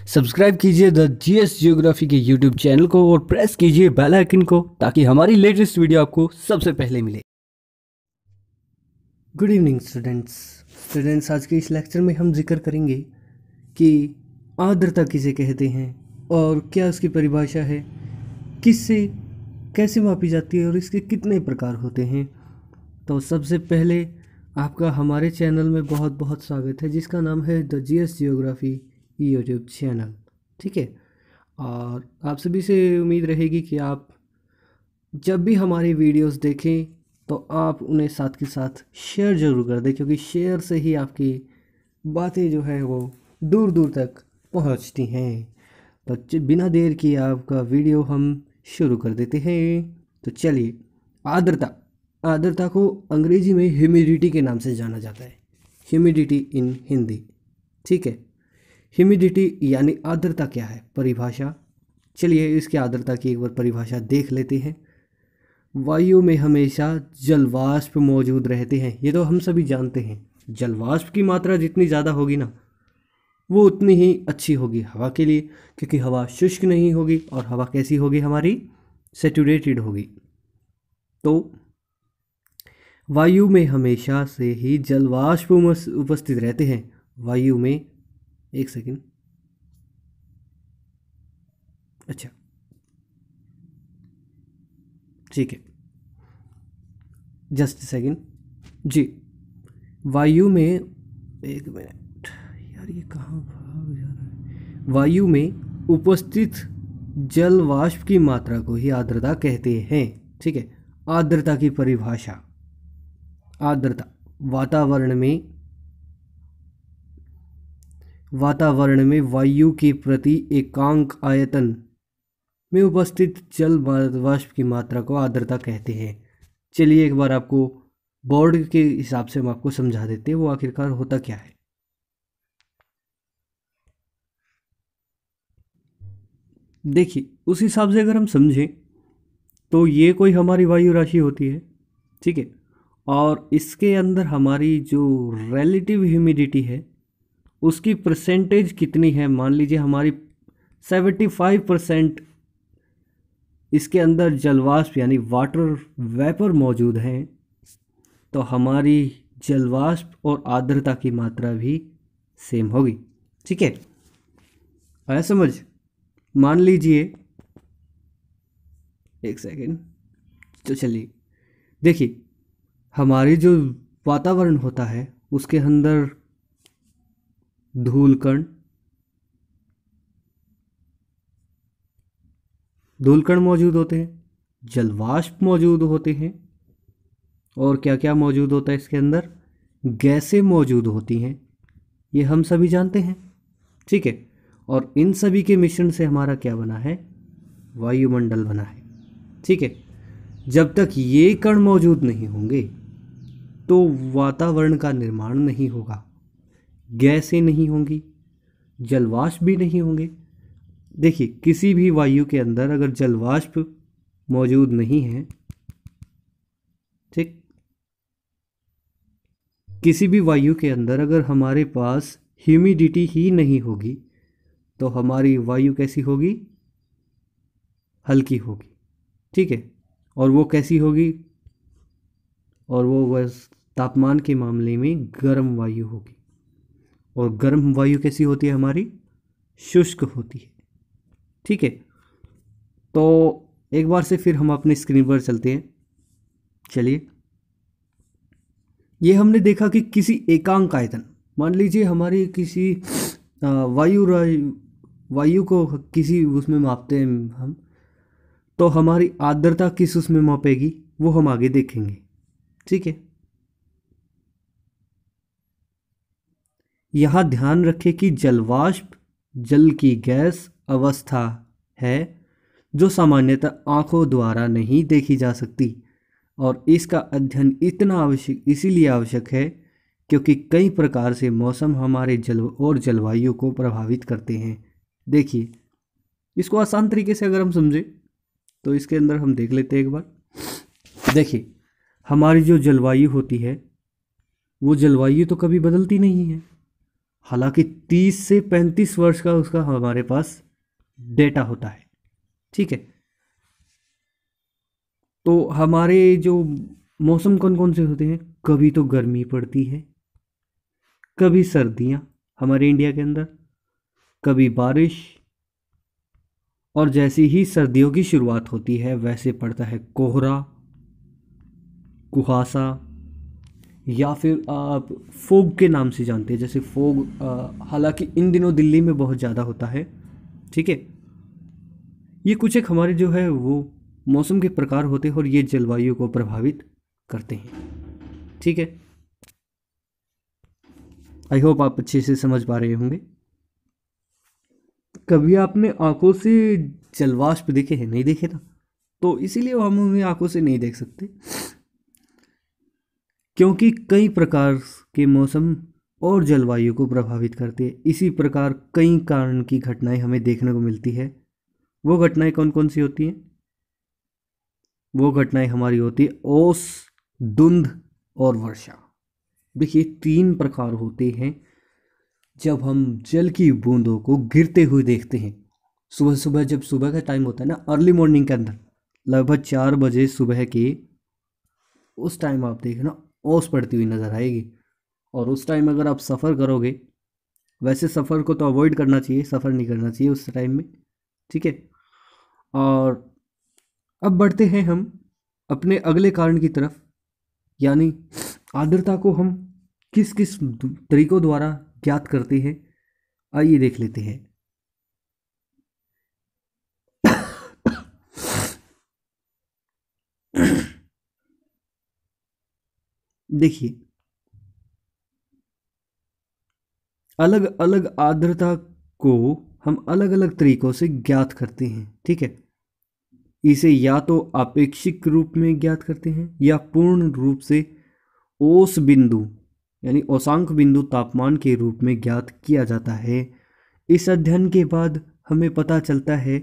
Subscribe कीजिए the GS geography के YouTube channel को और प्रेस कीजिए बेल आइकन को ताकि हमारी लेटेस्ट वीडियो आपको सबसे पहले मिले। गुड इवनिंग स्टूडेंट्स, आज के इस लेक्चर में हम जिक्र करेंगे कि आर्द्रता किसे कहते हैं और क्या उसकी परिभाषा है, किससे कैसे मापी जाती है और इसके कितने प्रकार होते हैं। तो सबसे पहले आपका हमारे चैनल में बहुत बहुत स्वागत है जिसका नाम है the GS geography YouTube channel. ठीक है, और आप सभी से उम्मीद रहेगी कि आप जब भी हमारी वीडियोस देखें तो आप उन्हें साथ के साथ शेयर ज़रूर कर दें, क्योंकि शेयर से ही आपकी बातें जो है वो दूर दूर तक पहुंचती हैं। तो बिना देर किए आपका वीडियो हम शुरू कर देते हैं। तो चलिए, आर्द्रता को अंग्रेजी में ह्यूमिडिटी के नाम से जाना जाता है, ह्यूमिडिटी इन हिंदी। ठीक है, ह्यूमिडिटी यानी आर्द्रता क्या है, परिभाषा। चलिए इसकी आर्द्रता की एक बार परिभाषा देख लेते हैं। वायु में हमेशा जलवाष्प मौजूद रहते हैं, ये तो हम सभी जानते हैं। जलवाष्प की मात्रा जितनी ज़्यादा होगी ना वो उतनी ही अच्छी होगी हवा के लिए, क्योंकि हवा शुष्क नहीं होगी और हवा कैसी होगी, हमारी सैचुरेटेड होगी। तो वायु में हमेशा से ही जलवाष्प उपस्थित रहते हैं। वायु में एक सेकंड, अच्छा ठीक है, जस्ट सेकंड जी। वायु में एक मिनट यार, ये कहाँ भाग जा रहा है। वायु में उपस्थित जल वाष्प की मात्रा को ही आर्द्रता कहते हैं। ठीक है, आर्द्रता की परिभाषा। आर्द्रता वातावरण में वायु के प्रति एकांक आयतन में उपस्थित जल वाष्प की मात्रा को आर्द्रता कहते हैं। चलिए एक बार आपको बोर्ड के हिसाब से हम आपको समझा देते हैं वो आखिरकार होता क्या है। देखिए, उस हिसाब से अगर हम समझें तो ये कोई हमारी वायु राशि होती है। ठीक है, और इसके अंदर हमारी जो रिलेटिव ह्यूमिडिटी है उसकी परसेंटेज कितनी है। मान लीजिए हमारी 75% इसके अंदर जलवाष्प यानी वाटर वेपर मौजूद हैं, तो हमारी जलवाष्प और आर्द्रता की मात्रा भी सेम होगी। ठीक है, आया समझ। मान लीजिए एक सेकेंड, तो चलिए देखिए, हमारे जो वातावरण होता है उसके अंदर धूलकण मौजूद होते हैं, जलवाष्प मौजूद होते हैं, और क्या क्या मौजूद होता है इसके अंदर, गैसें मौजूद होती हैं, ये हम सभी जानते हैं। ठीक है, और इन सभी के मिश्रण से हमारा क्या बना है, वायुमंडल बना है। ठीक है, जब तक ये कण मौजूद नहीं होंगे तो वातावरण का निर्माण नहीं होगा, गैसें नहीं होंगी, जलवाष्प भी नहीं होंगे। देखिए, किसी भी वायु के अंदर अगर जलवाष्प मौजूद नहीं है, ठीक, किसी भी वायु के अंदर अगर हमारे पास ह्यूमिडिटी ही नहीं होगी तो हमारी वायु कैसी होगी, हल्की होगी। ठीक है, और वो कैसी होगी, और वो बस तापमान के मामले में गर्म वायु होगी। और गर्म वायु कैसी होती है, हमारी शुष्क होती है। ठीक है, तो एक बार से फिर हम अपनी स्क्रीन पर चलते हैं। चलिए, ये हमने देखा कि किसी एकांक आयतन, मान लीजिए हमारी किसी वायु को किसी उसमें मापते हैं हम, तो हमारी आर्द्रता किस उसमें मापेगी वो हम आगे देखेंगे। ठीक है, यहाँ ध्यान रखें कि जलवाष्प जल की गैस अवस्था है जो सामान्यतः आंखों द्वारा नहीं देखी जा सकती, और इसका अध्ययन इसीलिए आवश्यक है क्योंकि कई प्रकार से मौसम हमारे जलवायु को प्रभावित करते हैं। देखिए, इसको आसान तरीके से अगर हम समझें तो इसके अंदर हम देख लेते हैं एक बार। देखिए, हमारी जो जलवायु होती है वो जलवायु तो कभी बदलती नहीं है, हालांकि 30 से 35 वर्ष का उसका हमारे पास डेटा होता है। ठीक है, तो हमारे जो मौसम कौन कौन से होते हैं, कभी तो गर्मी पड़ती है, कभी सर्दियाँ हमारे इंडिया के अंदर, कभी बारिश, और जैसे ही सर्दियों की शुरुआत होती है वैसे पड़ता है कोहरा, कुहासा, या फिर आप फोग के नाम से जानते हैं, जैसे फोग हालांकि इन दिनों दिल्ली में बहुत ज़्यादा होता है। ठीक है, ये कुछ एक हमारे जो है वो मौसम के प्रकार होते हैं और ये जलवायु को प्रभावित करते हैं। ठीक है, आई होप आप अच्छे से समझ पा रहे होंगे। कभी आपने आंखों से जलवाष्प देखे हैं? नहीं देखे ना, तो इसीलिए हम उन्हें आंखों से नहीं देख सकते, क्योंकि कई प्रकार के मौसम और जलवायु को प्रभावित करते हैं। इसी प्रकार कई कारण की घटनाएं हमें देखने को मिलती है। वो घटनाएं कौन कौन सी होती हैं? वो घटनाएं हमारी होती है ओस, धुंध और वर्षा। देखिए, 3 प्रकार होते हैं जब हम जल की बूंदों को गिरते हुए देखते हैं। सुबह सुबह, जब सुबह का टाइम होता है ना, अर्ली मॉर्निंग के अंदर, लगभग 4 बजे सुबह के, उस टाइम आप देखना ओस पड़ती हुई नज़र आएगी। और उस टाइम अगर आप सफ़र करोगे, वैसे सफ़र को तो अवॉइड करना चाहिए, सफ़र नहीं करना चाहिए उस टाइम में। ठीक है, और अब बढ़ते हैं हम अपने अगले कारण की तरफ, यानी आर्द्रता को हम किस किस तरीकों द्वारा ज्ञात करते हैं, आइए देख लेते हैं। देखिए, अलग अलग आर्द्रता को हम अलग अलग तरीकों से ज्ञात करते हैं। ठीक है, इसे या तो आपेक्षिक रूप में ज्ञात करते हैं या पूर्ण रूप से औस बिंदु यानी औसांक बिंदु तापमान के रूप में ज्ञात किया जाता है। इस अध्ययन के बाद हमें पता चलता है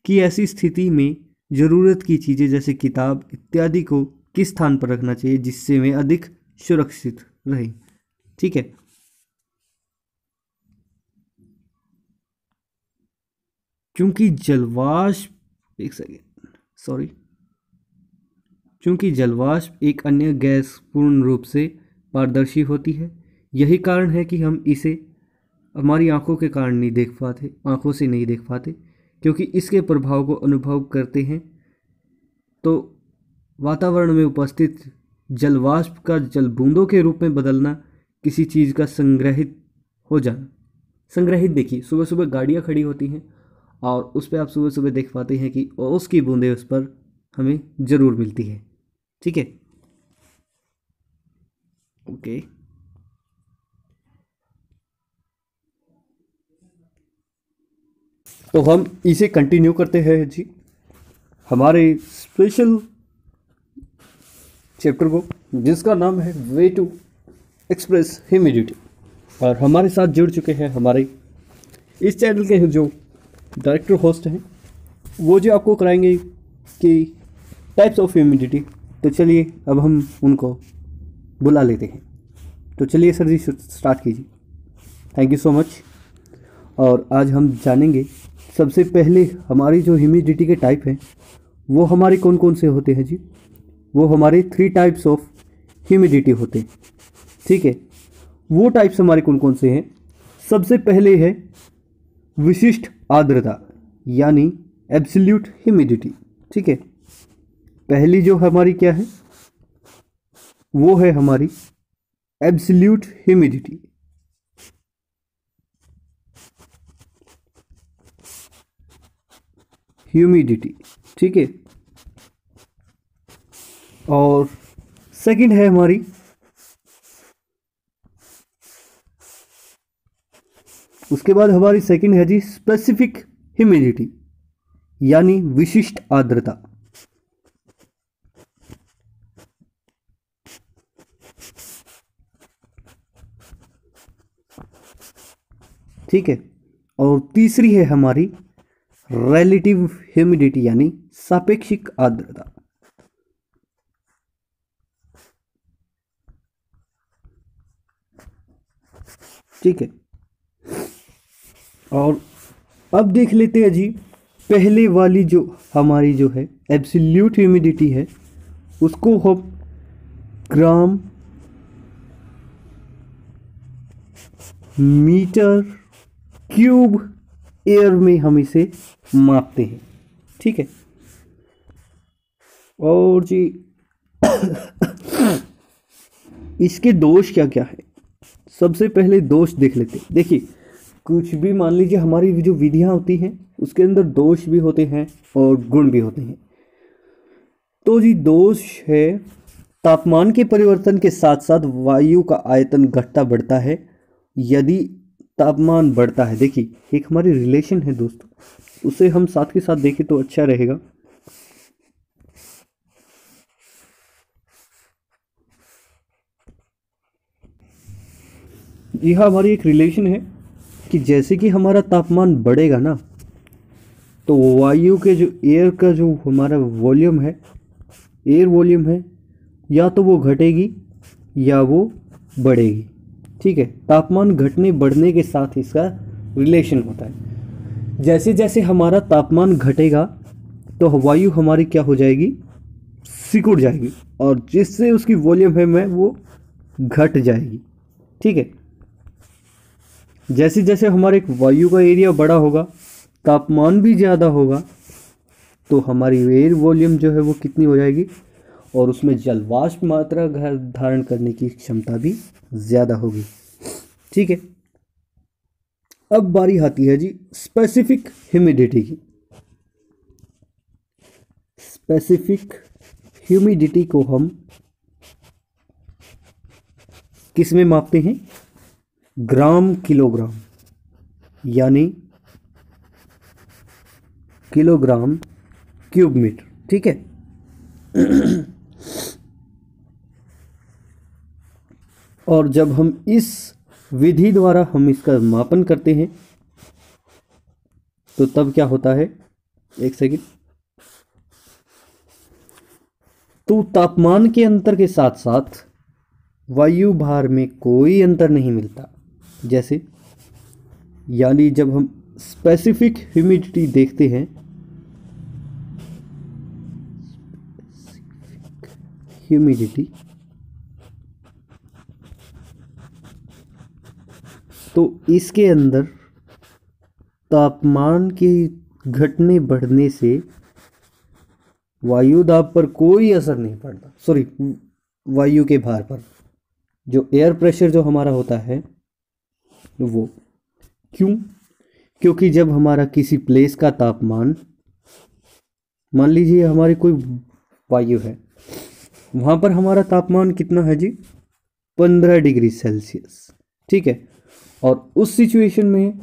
कि ऐसी स्थिति में ज़रूरत की चीज़ें जैसे किताब इत्यादि को किस स्थान पर रखना चाहिए जिससे वे अधिक सुरक्षित रहे। ठीक है, क्योंकि जलवाष्प, एक सेकेंड, सॉरी, क्योंकि जलवाष्प एक अन्य गैस पूर्ण रूप से पारदर्शी होती है। यही कारण है कि हम इसे हमारी आंखों के कारण नहीं देख पाते, आंखों से नहीं देख पाते, क्योंकि इसके प्रभाव को अनुभव करते हैं तो वातावरण में उपस्थित जलवाष्प का जल बूंदों के रूप में बदलना, किसी चीज़ का संग्रहित हो जाना। संग्रहित, देखिए सुबह सुबह गाड़ियाँ खड़ी होती हैं और उस पर आप सुबह सुबह देख पाते हैं कि ओस की बूंदें उस पर हमें ज़रूर मिलती है। ठीक है, ओके, तो हम इसे कंटिन्यू करते हैं जी, हमारे स्पेशल चैप्टर को, जिसका नाम है वे टू एक्सप्रेस ह्यूमिडिटी। और हमारे साथ जुड़ चुके हैं हमारे इस चैनल के जो डायरेक्टर होस्ट हैं, वो जो आपको कराएंगे कि टाइप्स ऑफ ह्यूमिडिटी। तो चलिए अब हम उनको बुला लेते हैं। तो चलिए सर जी, स्टार्ट कीजिए। Thank you so much. और आज हम जानेंगे सबसे पहले हमारी जो ह्यूमिडिटी के टाइप हैं वो हमारे कौन कौन से होते हैं जी। वो हमारे 3 टाइप्स ऑफ ह्यूमिडिटी होते हैं। ठीक है, वो टाइप्स हमारे कौन कौन से हैं? सबसे पहले है विशिष्ट आर्द्रता यानी एब्सोल्यूट ह्यूमिडिटी। ठीक है, पहली जो हमारी क्या है, वो है हमारी एब्सोल्यूट ह्यूमिडिटी। ठीक है, और सेकंड है हमारी उसके बाद हमारी सेकंड है जी स्पेसिफिक ह्यूमिडिटी यानी विशिष्ट आर्द्रता। ठीक है, और तीसरी है हमारी रिलेटिव ह्यूमिडिटी यानी सापेक्षिक आर्द्रता। ठीक है, और अब देख लेते हैं जी, पहले वाली जो हमारी जो है एब्सोल्यूट ह्यूमिडिटी है, उसको हम ग्राम मीटर क्यूब एयर में हम इसे मापते हैं। ठीक है। और जी इसके दोष क्या क्या है, सबसे पहले दोष देख लेते हैं। देखिए, कुछ भी मान लीजिए हमारी जो विधियां होती हैं उसके अंदर दोष भी होते हैं और गुण भी होते हैं। तो जी दोष है, तापमान के परिवर्तन के साथ साथ वायु का आयतन घटता बढ़ता है। यदि तापमान बढ़ता है, देखिए एक हमारी रिलेशन है दोस्तों, उसे हम साथ के साथ देखें तो अच्छा रहेगा। यह हमारी एक रिलेशन है कि जैसे कि हमारा तापमान बढ़ेगा ना, तो वायु के जो एयर का जो हमारा वॉल्यूम है, एयर वॉल्यूम है, या तो वो घटेगी या वो बढ़ेगी। ठीक है। तापमान घटने बढ़ने के साथ इसका रिलेशन होता है। जैसे जैसे हमारा तापमान घटेगा तो वायु हमारी क्या हो जाएगी, सिकुड़ जाएगी, और जिससे उसकी वॉल्यूम है वो घट जाएगी। ठीक है। जैसे जैसे हमारे वायु का एरिया बड़ा होगा, तापमान भी ज़्यादा होगा, तो हमारी एयर वॉल्यूम जो है वो कितनी हो जाएगी, और उसमें जल वाष्प मात्रा धारण करने की क्षमता भी ज़्यादा होगी। ठीक है। अब बारी आती है जी स्पेसिफिक ह्यूमिडिटी की। स्पेसिफिक ह्यूमिडिटी को हम किस में मापते हैं, ग्राम किलोग्राम, यानी किलोग्राम क्यूब मीटर। ठीक है। और जब हम इस विधि द्वारा हम इसका मापन करते हैं तो तब क्या होता है, एक सेकंड। तो तापमान के अंतर के साथ साथ वायु भार में कोई अंतर नहीं मिलता। जैसे, यानी जब हम स्पेसिफिक ह्यूमिडिटी देखते हैं, ह्यूमिडिटी, तो इसके अंदर तापमान के घटने बढ़ने से वायु दाब पर कोई असर नहीं पड़ता, सॉरी, वायु के भार पर, जो एयर प्रेशर जो हमारा होता है वो। क्यों? क्योंकि जब हमारा किसी प्लेस का तापमान, मान लीजिए हमारी कोई वायु है, वहाँ पर हमारा तापमान कितना है जी, 15 डिग्री सेल्सियस। ठीक है। और उस सिचुएशन में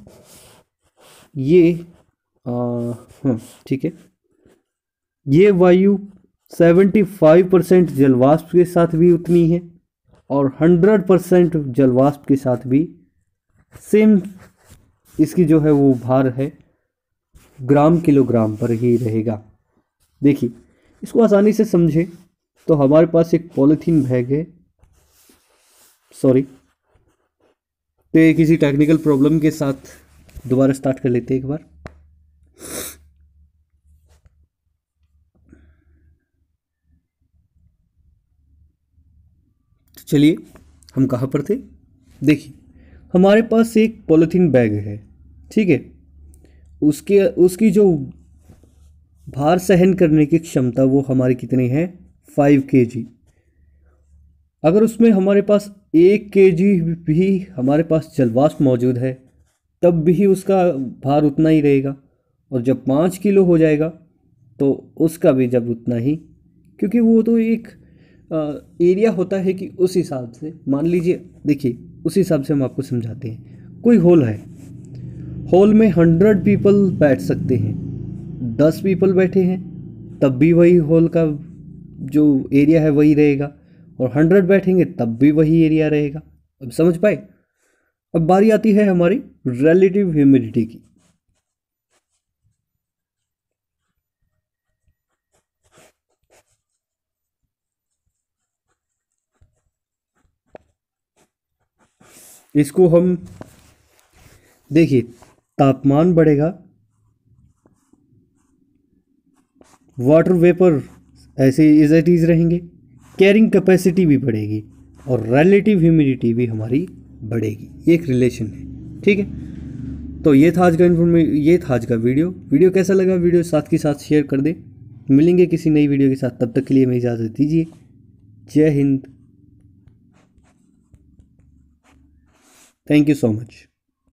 ये हाँ ठीक है, ये वायु 75% जलवाष्प के साथ भी उतनी है और 100% जलवाष्प के साथ भी सेम इसकी जो है वो भार है ग्राम किलोग्राम पर ही रहेगा। देखिए, इसको आसानी से समझे तो हमारे पास एक पॉलीथीन बैग है, सॉरी, तो ये किसी टेक्निकल प्रॉब्लम के साथ दोबारा स्टार्ट कर लेते हैं एक बार। तो चलिए, हम कहाँ पर थे। देखिए, हमारे पास एक पॉलीथीन बैग है। ठीक है। उसकी जो भार सहन करने की क्षमता वो हमारी कितनी है, 5 kg। अगर उसमें हमारे पास 1 kg भी हमारे पास जलवाष्प मौजूद है तब भी उसका भार उतना ही रहेगा, और जब 5 किलो हो जाएगा तो उसका भी जब उतना ही, क्योंकि वो तो एक एरिया होता है कि उस हिसाब से मान लीजिए। देखिए, उस हिसाब से हम आपको समझाते हैं। कोई हॉल है, हॉल में 100 पीपल बैठ सकते हैं, 10 पीपल बैठे हैं तब भी वही हॉल का जो एरिया है वही रहेगा, और 100 बैठेंगे तब भी वही एरिया रहेगा। अब समझ पाए। अब बारी आती है हमारी रिलेटिव ह्यूमिडिटी की। इसको हम देखिए, तापमान बढ़ेगा, वाटर वेपर ऐसे इज इट इज रहेंगे, कैरिंग कैपेसिटी भी बढ़ेगी और रिलेटिव ह्यूमिडिटी भी हमारी बढ़ेगी। ये एक रिलेशन है, ठीक है। तो ये था आज का ये था आज का वीडियो कैसा लगा, वीडियो साथ के साथ शेयर कर दे। मिलेंगे किसी नई वीडियो के साथ, तब तक के लिए हमें इजाज़त दीजिए। जय Hind, thank you so much.